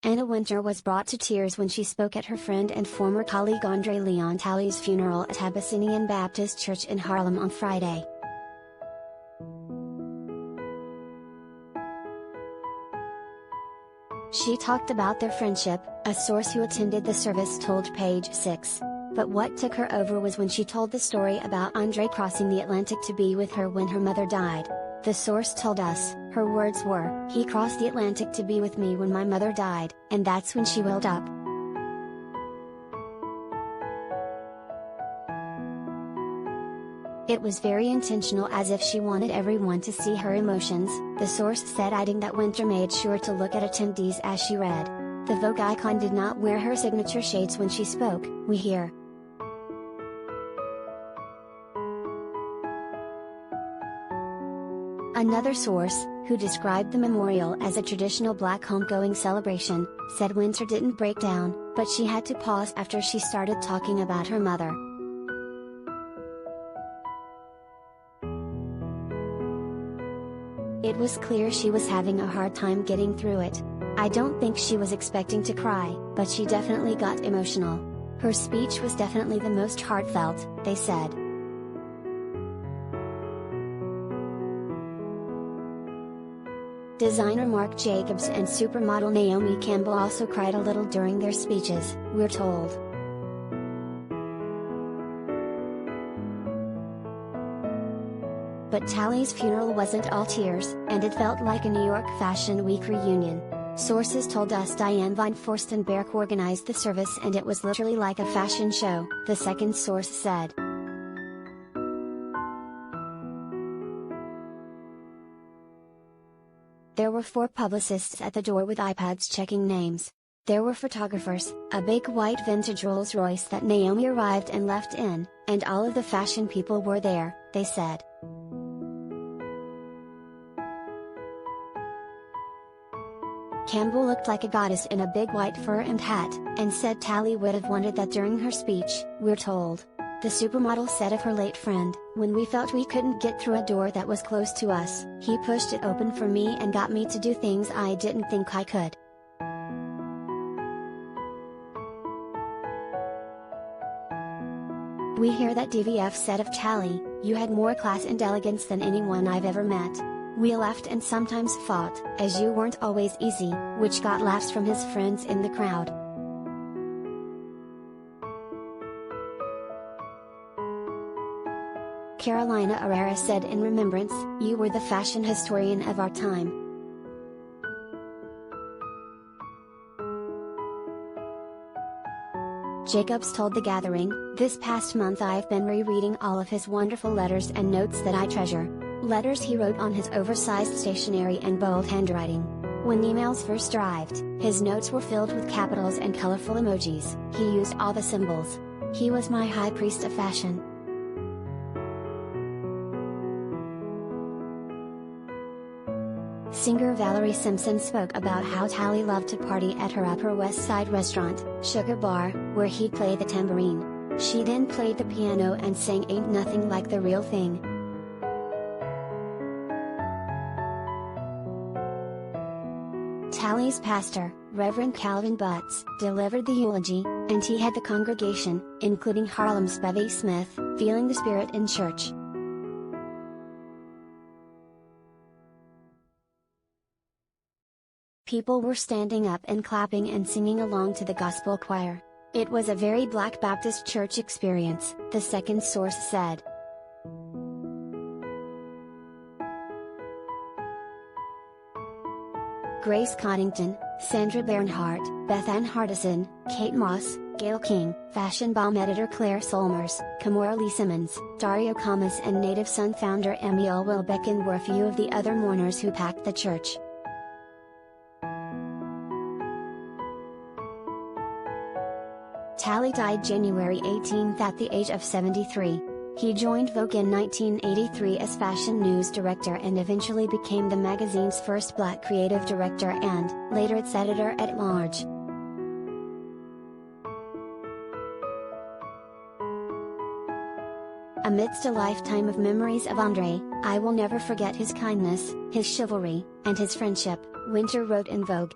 Anna Wintour was brought to tears when she spoke at her friend and former colleague Andre Leon Talley's funeral at Abyssinian Baptist Church in Harlem on Friday. She talked about their friendship, a source who attended the service told Page 6. But what took her over was when she told the story about Andre crossing the Atlantic to be with her when her mother died. The source told us, her words were, "He crossed the Atlantic to be with me when my mother died," and that's when she welled up. It was very intentional, as if she wanted everyone to see her emotions, the source said, adding that Wintour made sure to look at attendees as she read. The Vogue icon did not wear her signature shades when she spoke, we hear. Another source, who described the memorial as a traditional Black homegoing celebration, said Wintour didn't break down, but she had to pause after she started talking about her mother. It was clear she was having a hard time getting through it. I don't think she was expecting to cry, but she definitely got emotional. Her speech was definitely the most heartfelt, they said. Designer Marc Jacobs and supermodel Naomi Campbell also cried a little during their speeches, we're told. But Talley's funeral wasn't all tears, and it felt like a New York Fashion Week reunion. Sources told us Diane von Furstenberg organized the service and it was literally like a fashion show, the second source said. There were 4 publicists at the door with iPads checking names. There were photographers, a big white vintage Rolls Royce that Naomi arrived and left in, and all of the fashion people were there, they said. Campbell looked like a goddess in a big white fur and hat, and said Talley would have wanted that during her speech, we're told. The supermodel said of her late friend, "When we felt we couldn't get through a door that was close to us, he pushed it open for me and got me to do things I didn't think I could." We hear that DVF said of Talley, "You had more class and elegance than anyone I've ever met. We laughed and sometimes fought, as you weren't always easy," which got laughs from his friends in the crowd. Carolina Herrera said in remembrance, "You were the fashion historian of our time." Jacobs told the gathering, "This past month I've been rereading all of his wonderful letters and notes that I treasure. Letters he wrote on his oversized stationery and bold handwriting. When emails first arrived, his notes were filled with capitals and colorful emojis. He used all the symbols. He was my high priest of fashion." Singer Valerie Simpson spoke about how Talley loved to party at her Upper West Side restaurant, Sugar Bar, where he'd play the tambourine. She then played the piano and sang "Ain't Nothing Like the Real Thing." Talley's pastor, Reverend Calvin Butts, delivered the eulogy, and he had the congregation, including Harlem's Bevy Smith, feeling the spirit in church. People were standing up and clapping and singing along to the gospel choir. It was a very Black Baptist church experience, the second source said. Grace Coddington, Sandra Bernhardt, Beth Ann Hardison, Kate Moss, Gayle King, Fashion Bomb editor Claire Solmers, Kimora Lee Simmons, Dario Camas and Native Son founder Amiel Wilbekin were a few of the other mourners who packed the church. Talley died January 18 at the age of 73. He joined Vogue in 1983 as fashion news director and eventually became the magazine's first Black creative director and, later its editor-at-large. Amidst a lifetime of memories of Andre, I will never forget his kindness, his chivalry, and his friendship, Wintour wrote in Vogue.